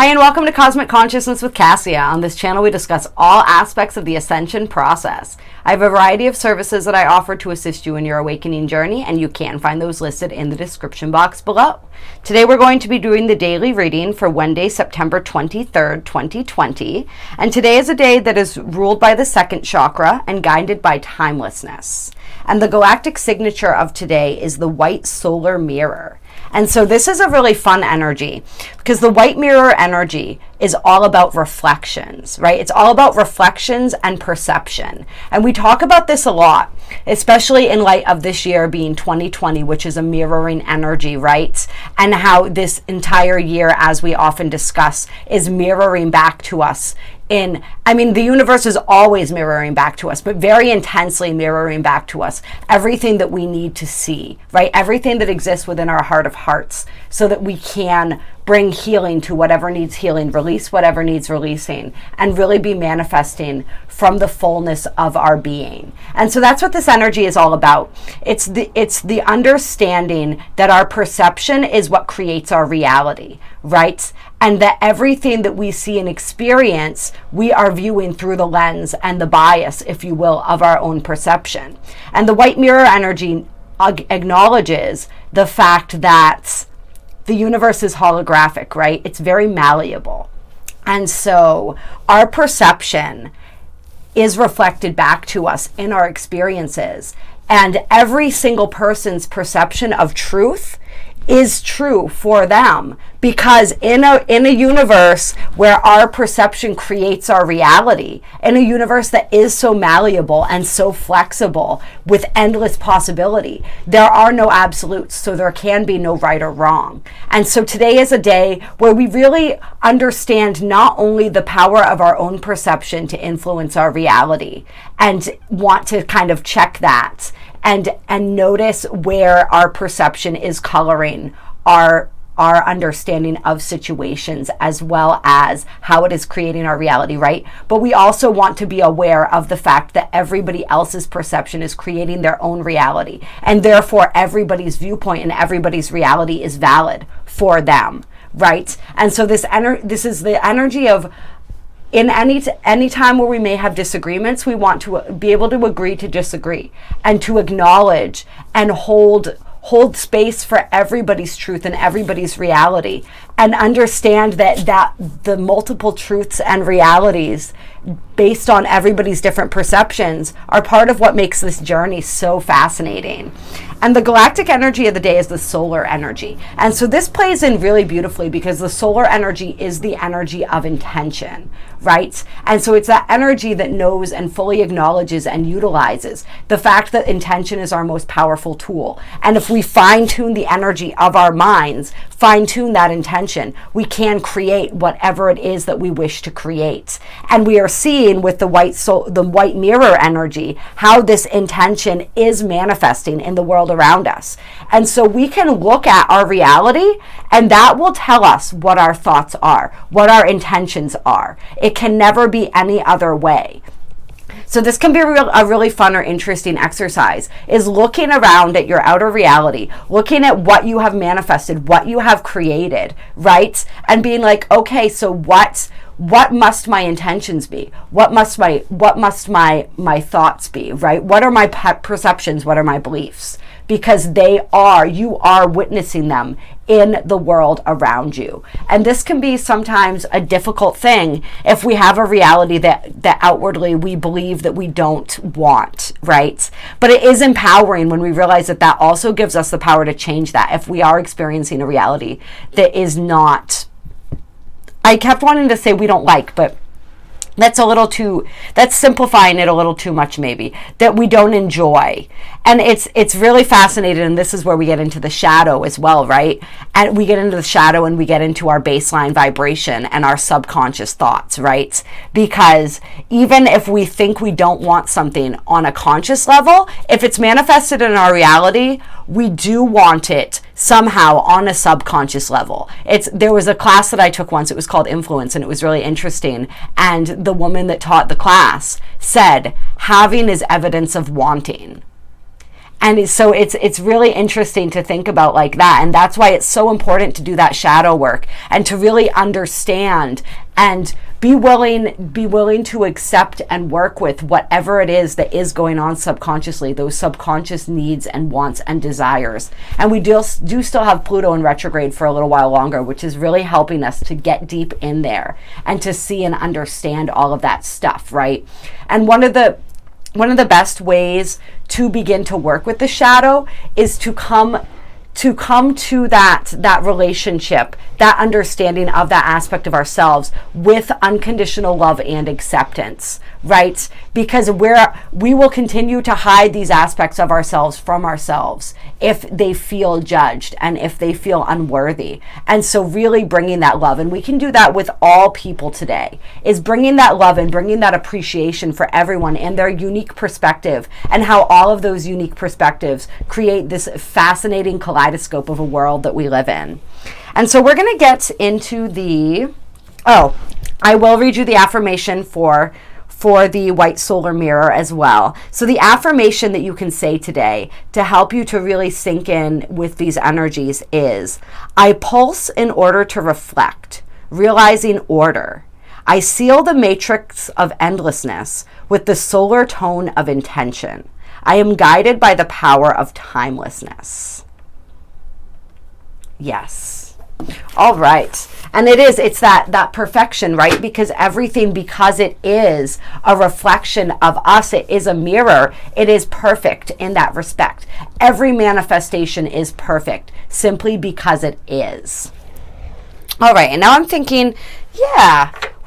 Hi, and welcome to Cosmic Consciousness with Cassia. On this channel, we discuss all aspects of the ascension process. I have a variety of services that I offer to assist you in your awakening journey, and you can find those listed in the description box below. Today, we're going to be doing the daily reading for Wednesday, September 23rd, 2020. And today is a day that is ruled by the second chakra and guided by timelessness. And the galactic signature of today is the white solar mirror. And so this is a really fun energy because the white mirror energy is all about reflections, right? It's all about reflections and perception. And we talk about this a lot, especially in light of this year being 2020, which is a mirroring energy, right? And how this entire year, as we often discuss, is mirroring back to us the universe is always mirroring back to us, but very intensely mirroring back to us everything that we need to see, right? Everything that exists within our heart of hearts so that we can bring healing to whatever needs healing, release whatever needs releasing, and really be manifesting from the fullness of our being. And so that's what this energy is all about. It's the understanding that our perception is what creates our reality, right? And that everything that we see and experience, we are viewing through the lens and the bias, if you will, of our own perception. And the white mirror energy acknowledges the fact that the universe is holographic, right? It's very malleable. And so our perception is reflected back to us in our experiences. And every single person's perception of truth is true for them, because in a universe where our perception creates our reality, in a universe that is so malleable and so flexible with endless possibility, there are no absolutes, so there can be no right or wrong. And so today is a day where we really understand not only the power of our own perception to influence our reality and want to kind of check that and notice where our perception is coloring our understanding of situations, as well as how it is creating our reality, right? But we also want to be aware of the fact that everybody else's perception is creating their own reality, and therefore everybody's viewpoint and everybody's reality is valid for them, right? And so this is the energy of, in any time where we may have disagreements, we want to be able to agree to disagree and to acknowledge and hold space for everybody's truth and everybody's reality, and understand that the multiple truths and realities based on everybody's different perceptions are part of what makes this journey so fascinating. And the galactic energy of the day is the solar energy. And so this plays in really beautifully because the solar energy is the energy of intention, right? And so it's that energy that knows and fully acknowledges and utilizes the fact that intention is our most powerful tool. And if we fine-tune the energy of our minds, fine-tune that intention, we can create whatever it is that we wish to create. And we are seeing with the white mirror energy how this intention is manifesting in the world around us. And so we can look at our reality, and that will tell us what our thoughts are, what our intentions are. It can never be any other way. So this can be a really fun or interesting exercise, is looking around at your outer reality, looking at what you have manifested, what you have created, right? And being like, okay, so what must my intentions be? What must my thoughts be, right? What are my perceptions? What are my beliefs? Because you are witnessing them in the world around you. And this can be sometimes a difficult thing if we have a reality that outwardly we believe that we don't want, right? But it is empowering when we realize that also gives us the power to change that if we are experiencing a reality that is not, I kept wanting to say we don't like, but that's simplifying it a little too much, maybe, that we don't enjoy. And it's really fascinating, and this is where we get into the shadow as well, right? And we get into the shadow and we get into our baseline vibration and our subconscious thoughts, right? Because even if we think we don't want something on a conscious level, if it's manifested in our reality, we do want it somehow on a subconscious level. There was a class that I took once, it was called Influence, and it was really interesting. And the woman that taught the class said, having is evidence of wanting. And so it's really interesting to think about like that. And that's why it's so important to do that shadow work and to really understand and be willing to accept and work with whatever it is that is going on subconsciously, those subconscious needs and wants and desires. And we do still have Pluto in retrograde for a little while longer, which is really helping us to get deep in there and to see and understand all of that stuff, right? And one of the best ways to begin to work with the shadow is to come to that relationship, that understanding of that aspect of ourselves with unconditional love and acceptance, right? Because we will continue to hide these aspects of ourselves from ourselves if they feel judged and if they feel unworthy. And so really bringing that love, and we can do that with all people today, is bringing that love and bringing that appreciation for everyone and their unique perspective, and how all of those unique perspectives create this fascinating kaleidoscope of a world that we live in. And so we're going to get into I will read you the affirmation for the white solar mirror as well. So the affirmation that you can say today to help you to really sink in with these energies is, I pulse in order to reflect, realizing order. I seal the matrix of endlessness with the solar tone of intention. I am guided by the power of timelessness. Yes. All right. And it's that perfection, right? Because everything, because it is a reflection of us, it is a mirror, it is perfect in that respect. Every manifestation is perfect simply because it is. All right, and now I'm thinking,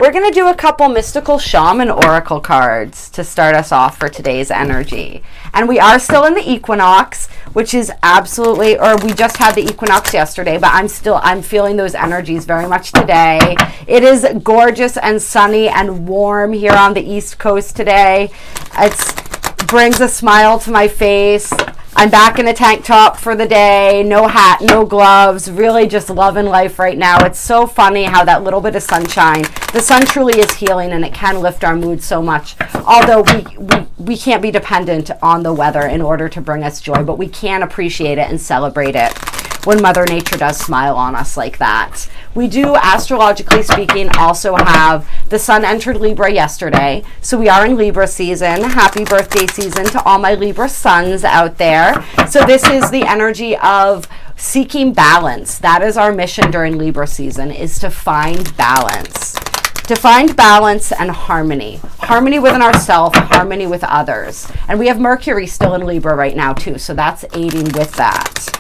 we're going to do a couple mystical shaman oracle cards to start us off for today's energy. And we are still in the equinox, which is absolutely, or we just had the equinox yesterday, but I'm feeling those energies very much today. It is gorgeous and sunny and warm here on the East Coast today. It brings a smile to my face. I'm back in a tank top for the day, no hat, no gloves, really just loving life right now. It's so funny how that little bit of sunshine, the sun truly is healing, and it can lift our mood so much. Although we can't be dependent on the weather in order to bring us joy, but we can appreciate it and celebrate it when Mother Nature does smile on us like that. We do, astrologically speaking, also have the sun entered Libra yesterday. So we are in Libra season. Happy birthday season to all my Libra suns out there. So this is the energy of seeking balance. That is our mission during Libra season, is to find balance. To find balance and harmony. Harmony within ourselves, harmony with others. And we have Mercury still in Libra right now too, so that's aiding with that.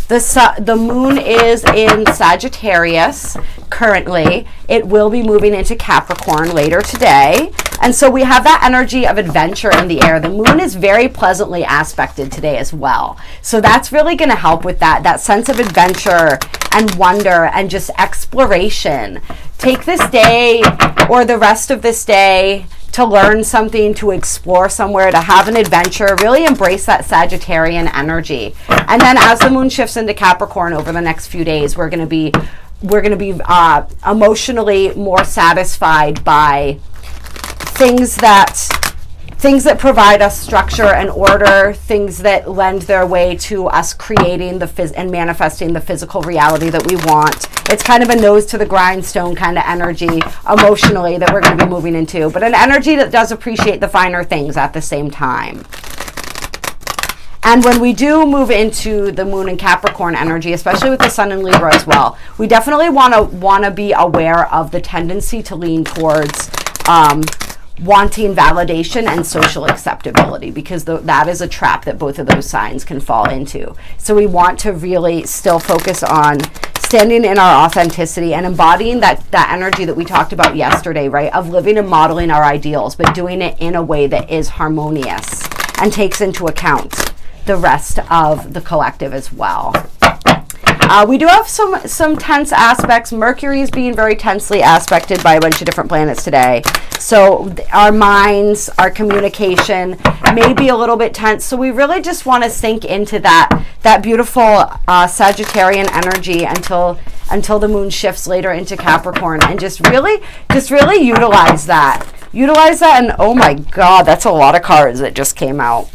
The moon is in Sagittarius currently. It will be moving into Capricorn later today. And so we have that energy of adventure in the air. The moon is very pleasantly aspected today as well. So that's really going to help with that sense of adventure and wonder and just exploration. Take this day or the rest of this day to learn something, to explore somewhere, to have an adventure. Really embrace that Sagittarian energy. And then as the moon shifts into Capricorn over the next few days, we're going to be emotionally more satisfied by things that provide us structure and order, things that lend their way to us creating and manifesting the physical reality that we want. It's kind of a nose to the grindstone kind of energy emotionally that we're going to be moving into, but an energy that does appreciate the finer things at the same time. And when we do move into the moon and Capricorn energy, especially with the sun in Libra as well, we definitely want to be aware of the tendency to lean towards wanting validation and social acceptability, because that is a trap that both of those signs can fall into. So we want to really still focus on standing in our authenticity and embodying that energy that we talked about yesterday, right? Of living and modeling our ideals, but doing it in a way that is harmonious and takes into account the rest of the collective as well. We do have some tense aspects. Mercury is being very tensely aspected by a bunch of different planets today. So our minds, our communication may be a little bit tense. So we really just want to sink into that beautiful Sagittarian energy until the moon shifts later into Capricorn, and just really utilize that. Utilize that, and oh my God, that's a lot of cards that just came out.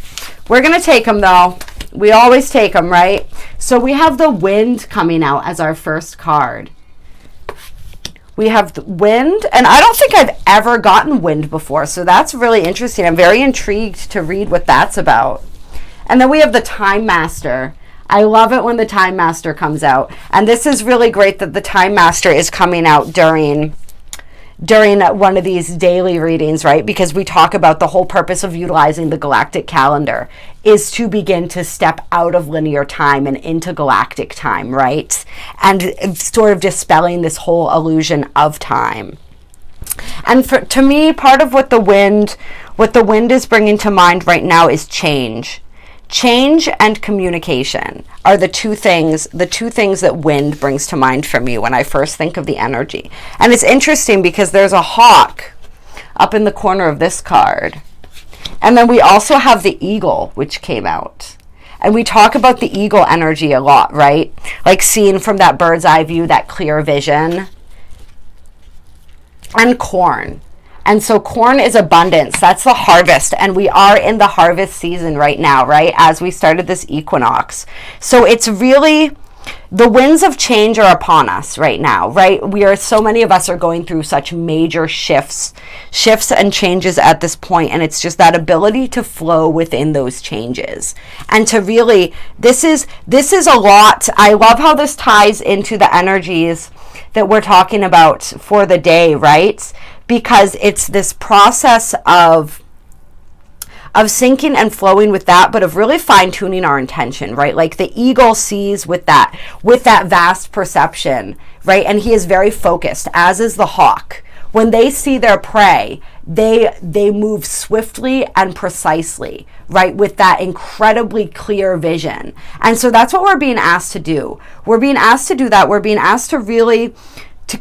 We're going to take them, though. We always take them, right? So we have the Wind coming out as our first card. We have the Wind, and I don't think I've ever gotten Wind before, so that's really interesting. I'm very intrigued to read what that's about. And then we have the Time Master. I love it when the Time Master comes out. And this is really great that the Time Master is coming out during one of these daily readings, right? Because we talk about the whole purpose of utilizing the galactic calendar is to begin to step out of linear time and into galactic time, right? And sort of dispelling this whole illusion of time. And to me, part of what the wind is bringing to mind right now is change. Change and communication are the two things that wind brings to mind for me when I first think of the energy. And it's interesting because there's a hawk up in the corner of this card. And then we also have the eagle, which came out. And we talk about the eagle energy a lot, right? Like seeing from that bird's eye view, that clear vision. And corn. And so corn is abundance. That's the harvest. And we are in the harvest season right now, right? As we started this equinox. So it's really, the winds of change are upon us right now, right? So many of us are going through such major shifts and changes at this point. And it's just that ability to flow within those changes. And to really, this is a lot. I love how this ties into the energies that we're talking about for the day, right? Because it's this process of syncing and flowing with that, but of really fine-tuning our intention, right? Like the eagle sees with that vast perception, right? And he is very focused, as is the hawk. When they see their prey, they move swiftly and precisely, right? With that incredibly clear vision. And so that's what we're being asked to do. We're being asked to do that. We're being asked to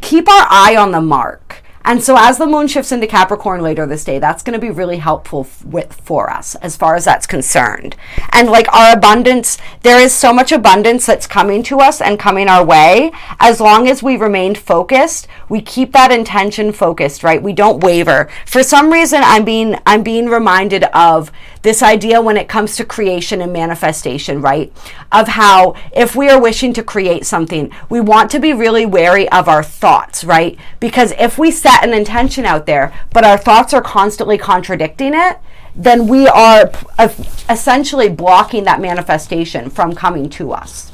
keep our eye on the mark. And so as the moon shifts into Capricorn later this day, that's going to be really helpful for us as far as that's concerned. And like our abundance, there is so much abundance that's coming to us and coming our way. As long as we remain focused, we keep that intention focused, right? We don't waver. For some reason, I'm being reminded of this idea when it comes to creation and manifestation, right? Of how if we are wishing to create something, we want to be really wary of our thoughts, right? Because if we set an intention out there, but our thoughts are constantly contradicting it, then we are essentially blocking that manifestation from coming to us.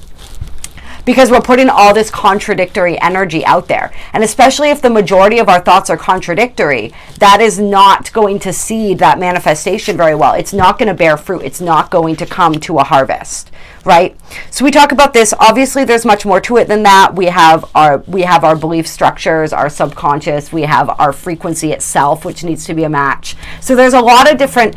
Because we're putting all this contradictory energy out there. And especially if the majority of our thoughts are contradictory, that is not going to seed that manifestation very well. It's not going to bear fruit. It's not going to come to a harvest, right? So we talk about this. Obviously, there's much more to it than that. We have our belief structures, our subconscious. We have our frequency itself, which needs to be a match. So there's a lot of different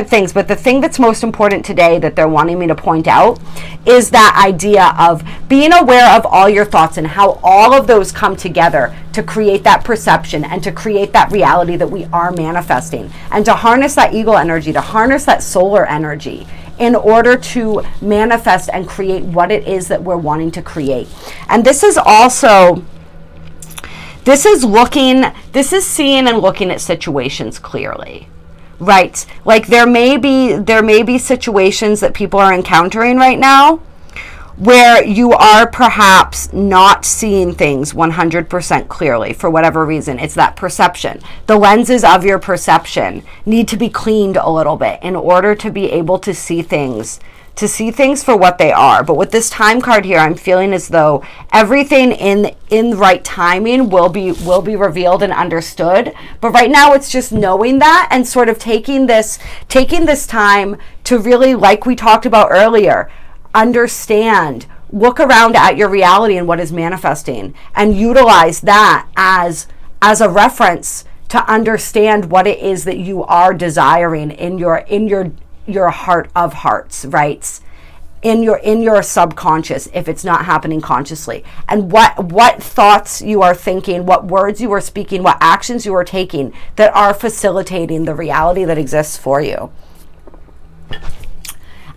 things. But the thing that's most important today that they're wanting me to point out is that idea of being aware of all your thoughts and how all of those come together to create that perception and to create that reality that we are manifesting, and to harness that eagle energy, to harness that solar energy in order to manifest and create what it is that we're wanting to create. And this is seeing and looking at situations clearly. Right? Like there may be situations that people are encountering right now where you are perhaps not seeing things 100% clearly for whatever reason. It's that perception. The lenses of your perception need to be cleaned a little bit in order to be able to see things for what they are. But with this time card here, I'm feeling as though everything in right timing will be revealed and understood. But right now it's just knowing that and sort of taking this time to really, like we talked about earlier, understand, look around at your reality and what is manifesting, and utilize that as a reference to understand what it is that you are desiring in your heart of hearts, right? In your subconscious, if it's not happening consciously, and what thoughts you are thinking, what words you are speaking, what actions you are taking that are facilitating the reality that exists for you.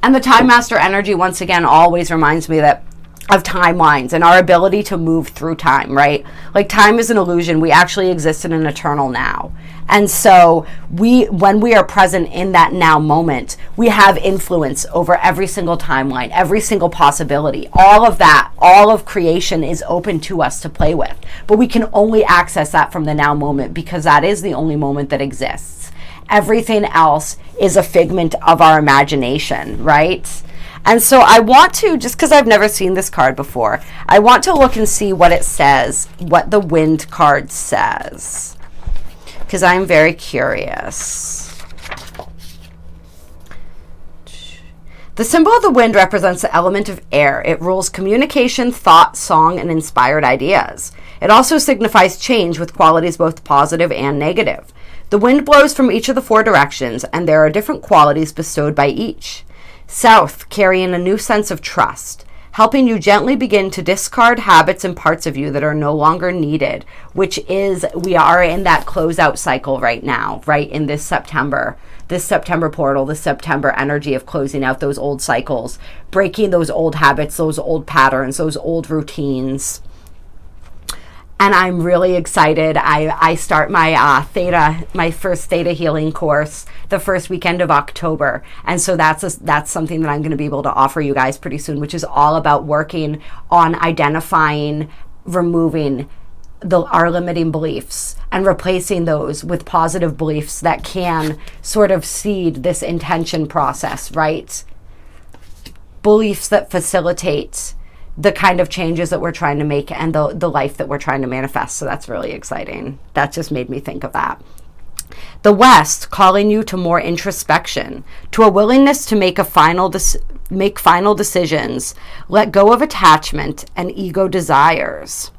And the Time Master energy, once again, always reminds me that timelines and our ability to move through time, right? Like, time is an illusion. We actually exist in an eternal now. And so when we are present in that now moment, we have influence over every single timeline, every single possibility. All of that, all of creation is open to us to play with. But we can only access that from the now moment, because that is the only moment that exists. Everything else is a figment of our imagination, right? And so I want to, just because I've never seen this card before, I want to look and see what it says, what the wind card says, because I'm very curious. The symbol of the wind represents the element of air. It rules communication, thought, song, and inspired ideas. It also signifies change with qualities both positive and negative. The wind blows from each of the 4 directions, and there are different qualities bestowed by each. South, carrying a new sense of trust, helping you gently begin to discard habits and parts of you that are no longer needed, which is, we are in that closeout cycle right now, right, in this September portal, the September energy of closing out those old cycles, breaking those old habits, those old patterns, those old routines. And I'm really excited. I start my first theta healing course the first weekend of October. And so that's something that I'm going to be able to offer you guys pretty soon, which is all about working on identifying, removing our limiting beliefs and replacing those with positive beliefs that can sort of seed this intention process, right? Beliefs that facilitate the kind of changes that we're trying to make and the life that we're trying to manifest. So that's really exciting. That just made me think of that. The West, calling you to more introspection, to a willingness to make final decisions, let go of attachment and ego desires.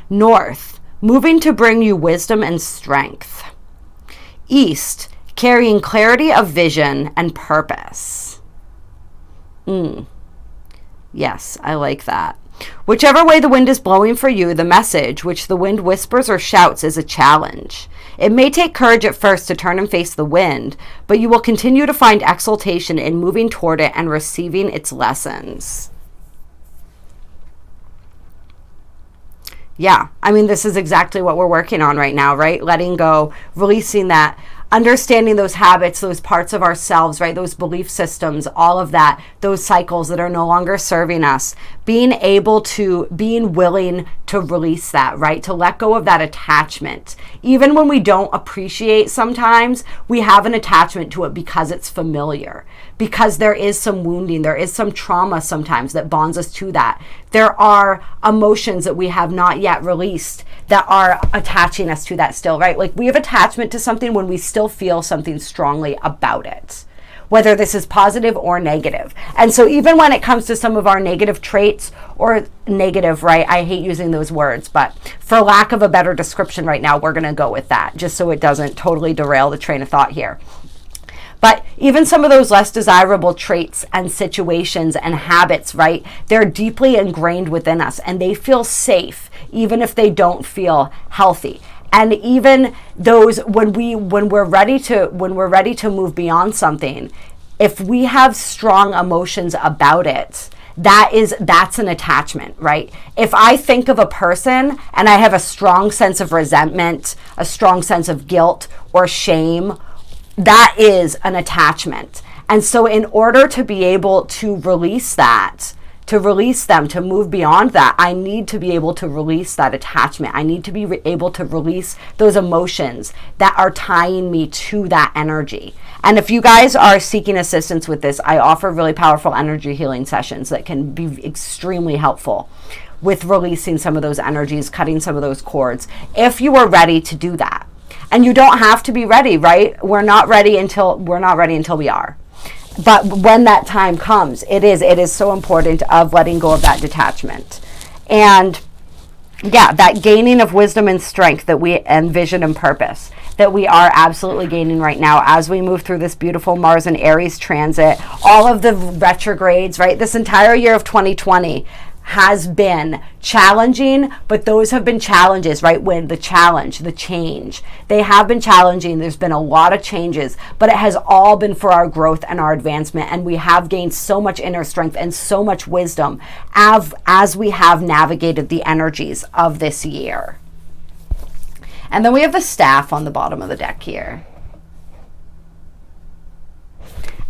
North, moving to bring you wisdom and strength. East, carrying clarity of vision and purpose. Yes, I like that. Whichever way the wind is blowing for you, the message which the wind whispers or shouts is a challenge. It may take courage at first to turn and face the wind, but you will continue to find exaltation in moving toward it and receiving its lessons. Yeah, I mean, this is exactly what we're working on right now, right? Letting go, releasing that, understanding those habits, those parts of ourselves, right? Those belief systems, all of that, those cycles that are no longer serving us, being willing to release that, right? To let go of that attachment. Even when we don't appreciate, sometimes we have an attachment to it because it's familiar, because there is some wounding, there is some trauma sometimes that bonds us to that. There are emotions that we have not yet released that are attaching us to that still, right? Like, we have attachment to something when we still feel something strongly about it, whether this is positive or negative. And so even when it comes to some of our negative traits, or negative, right? I hate using those words, but for lack of a better description right now, we're going to go with that, just so it doesn't totally derail the train of thought here. But even some of those less desirable traits and situations and habits, right? They're deeply ingrained within us, and they feel safe, even if they don't feel healthy. And even those, when we're ready to move beyond something, if we have strong emotions about it, that's an attachment, right? If I think of a person and I have a strong sense of resentment, a strong sense of guilt or shame, that is an attachment. And so in order to be able to release that, to release them, to move beyond that, I need to be able to release that attachment. I need to be able to release those emotions that are tying me to that energy. And if you guys are seeking assistance with this, I offer really powerful energy healing sessions that can be extremely helpful with releasing some of those energies, cutting some of those cords, if you are ready to do that. And you don't have to be ready, right? We're not ready until we are. But when that time comes, it is so important of letting go of that detachment. And yeah, that gaining of wisdom and strength and vision and purpose that we are absolutely gaining right now as we move through this beautiful Mars and Aries transit, all of the retrogrades, right? This entire year of 2020 has been challenging, but those have been challenges, right? When the challenge, the change, they have been challenging. There's been a lot of changes, but it has all been for our growth and our advancement. And we have gained so much inner strength and so much wisdom as we have navigated the energies of this year. And then we have the staff on the bottom of the deck here.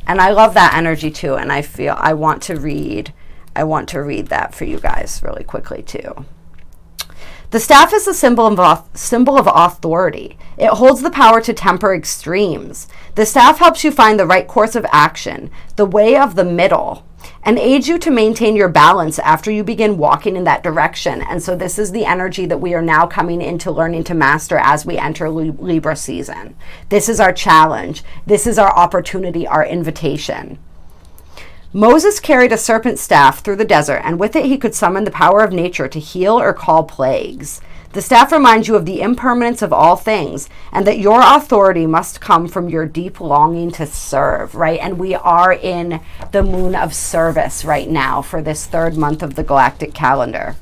And I love that energy too. And I feel I want to read that for you guys really quickly too. The staff is a symbol of authority. It holds the power to temper extremes. The staff helps you find the right course of action, the way of the middle, and aids you to maintain your balance after you begin walking in that direction. And so this is the energy that we are now coming into learning to master as we enter Libra season. This is our challenge. This is our opportunity, our invitation. Moses carried a serpent staff through the desert, and with it he could summon the power of nature to heal or call plagues. The staff reminds you of the impermanence of all things, and that your authority must come from your deep longing to serve, right? And we are in the moon of service right now for this third month of the galactic calendar.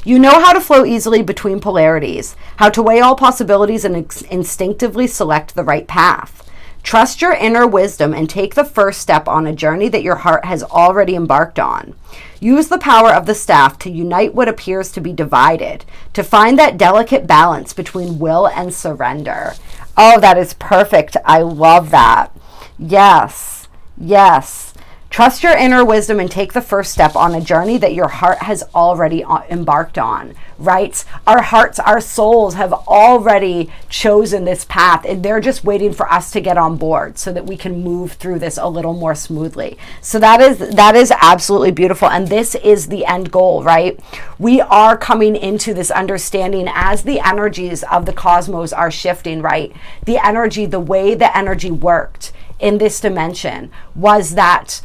You know how to flow easily between polarities, how to weigh all possibilities and instinctively select the right path. Trust your inner wisdom and take the first step on a journey that your heart has already embarked on. Use the power of the staff to unite what appears to be divided, to find that delicate balance between will and surrender. Oh, that is perfect. I love that. Yes, yes. Trust your inner wisdom and take the first step on a journey that your heart has already embarked on, right? Our hearts, our souls have already chosen this path, and they're just waiting for us to get on board so that we can move through this a little more smoothly. So that is absolutely beautiful. And this is the end goal, right? We are coming into this understanding as the energies of the cosmos are shifting, right? The energy, the way the energy worked in this dimension was that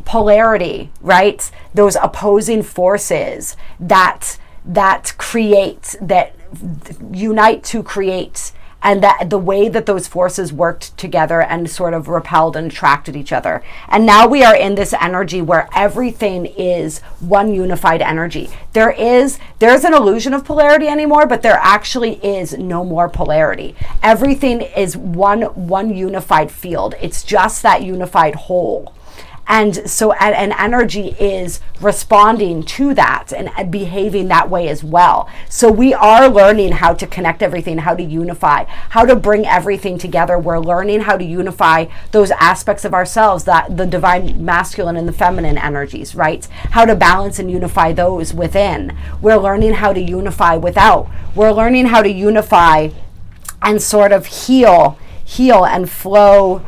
polarity, right? Those opposing forces that unite to create, and that the way that those forces worked together and sort of repelled and attracted each other. And now we are in this energy where everything is one unified energy. There's an illusion of polarity anymore, but there actually is no more polarity. Everything is one unified field. It's just that unified whole. And so an energy is responding to that and behaving that way as well. So we are learning how to connect everything, how to unify, how to bring everything together. We're learning how to unify those aspects of ourselves, that the divine masculine and the feminine energies, right? How to balance and unify those within. We're learning how to unify without. We're learning how to unify and sort of heal and flow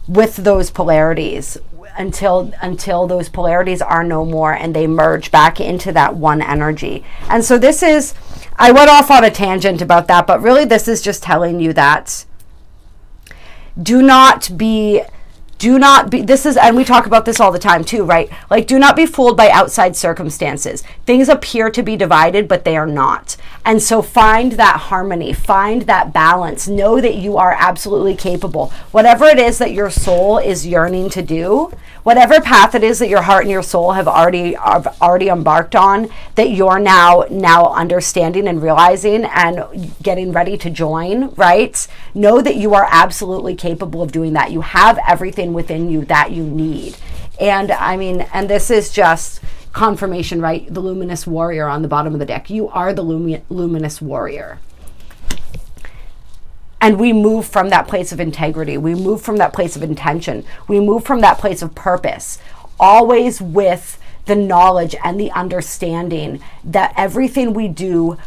with those polarities until those polarities are no more and they merge back into that one energy. And so this is, I went off on a tangent about that, but really this is just telling you that do not be, this is, and we talk about this all the time too, right? Like, do not be fooled by outside circumstances. Things appear to be divided, but they are not. And so find that harmony, find that balance. Know that you are absolutely capable. Whatever it is that your soul is yearning to do, whatever path it is that your heart and your soul have already embarked on, that you're now understanding and realizing and getting ready to join, right? Know that you are absolutely capable of doing that. You have everything within you that you need. And I mean, and this is just confirmation, right? The luminous warrior on the bottom of the deck. You are the luminous warrior. And we move from that place of integrity. We move from that place of intention. We move from that place of purpose, always with the knowledge and the understanding that everything we do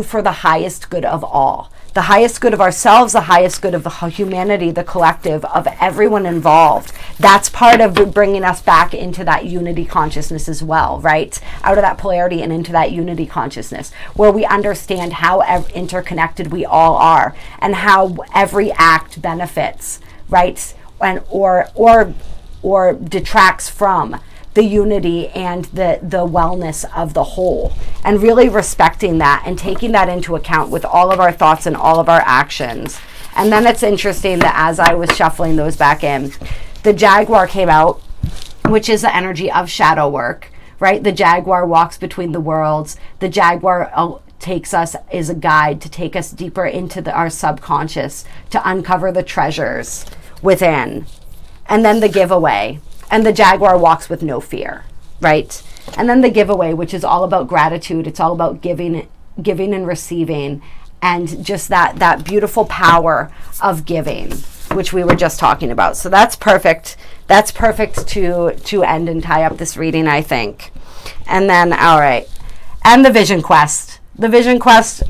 for the highest good of all. The highest good of ourselves, the highest good of the humanity, the collective, of everyone involved. That's part of bringing us back into that unity consciousness as well, right? Out of that polarity and into that unity consciousness, where we understand how interconnected we all are and how every act benefits, right? And or detracts from the unity and the wellness of the whole, and really respecting that and taking that into account with all of our thoughts and all of our actions. And then it's interesting that as I was shuffling those back in, the Jaguar came out, which is the energy of shadow work, right? The jaguar walks between the worlds. The jaguar takes us, is a guide to take us deeper into our subconscious, to uncover the treasures within. And then the giveaway. And the jaguar walks with no fear, right? And then the giveaway, which is all about gratitude. It's all about giving and receiving, and just that beautiful power of giving, which we were just talking about. So that's perfect. That's perfect to end and tie up this reading, I think. And then, all right. And the Vision Quest. The Vision Quest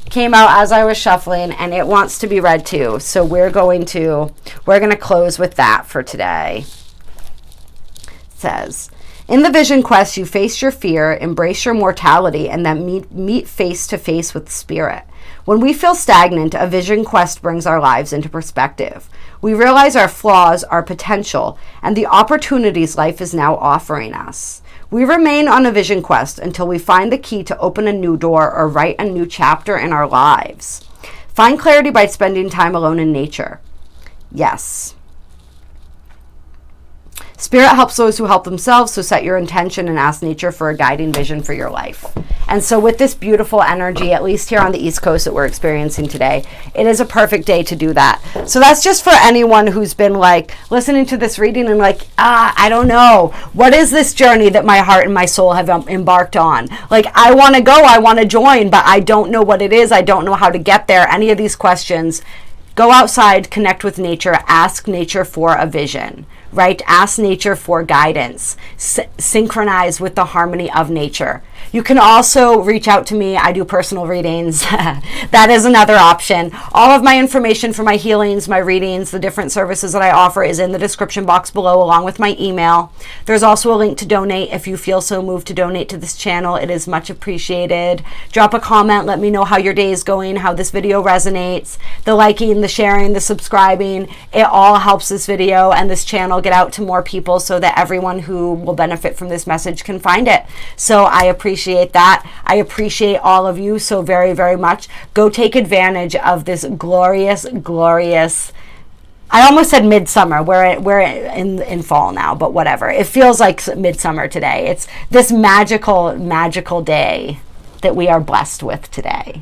came out as I was shuffling, and it wants to be read too. So we're going to close with that for today. It says, in the Vision Quest, you face your fear, embrace your mortality, and then meet face to face with spirit. When we feel stagnant, a Vision Quest brings our lives into perspective. We realize our flaws, our potential, and the opportunities life is now offering us. We remain on a Vision Quest until we find the key to open a new door or write a new chapter in our lives. Find clarity by spending time alone in nature. Yes. Spirit helps those who help themselves, so set your intention and ask nature for a guiding vision for your life. And so with this beautiful energy, at least here on the East Coast that we're experiencing today, it is a perfect day to do that. So that's just for anyone who's been like listening to this reading and like, I don't know, what is this journey that my heart and my soul have embarked on? Like, I want to go, I want to join, but I don't know what it is. I don't know how to get there. Any of these questions, go outside, connect with nature, ask nature for a vision. Right? Ask nature for guidance. Synchronize with the harmony of nature. You can also reach out to me. I do personal readings. That is another option. All of my information for my healings, my readings, the different services that I offer is in the description box below, along with my email. There's also a link to donate if you feel so moved to donate to this channel. It is much appreciated. Drop a comment. Let me know how your day is going, how this video resonates. The liking, the sharing, the subscribing, it all helps this video and this channel get out to more people so that everyone who will benefit from this message can find it. So I appreciate that. I appreciate all of you so very, very much. Go take advantage of this glorious, I almost said midsummer. We're in fall now, but whatever. It feels like midsummer today. It's this magical day that we are blessed with today.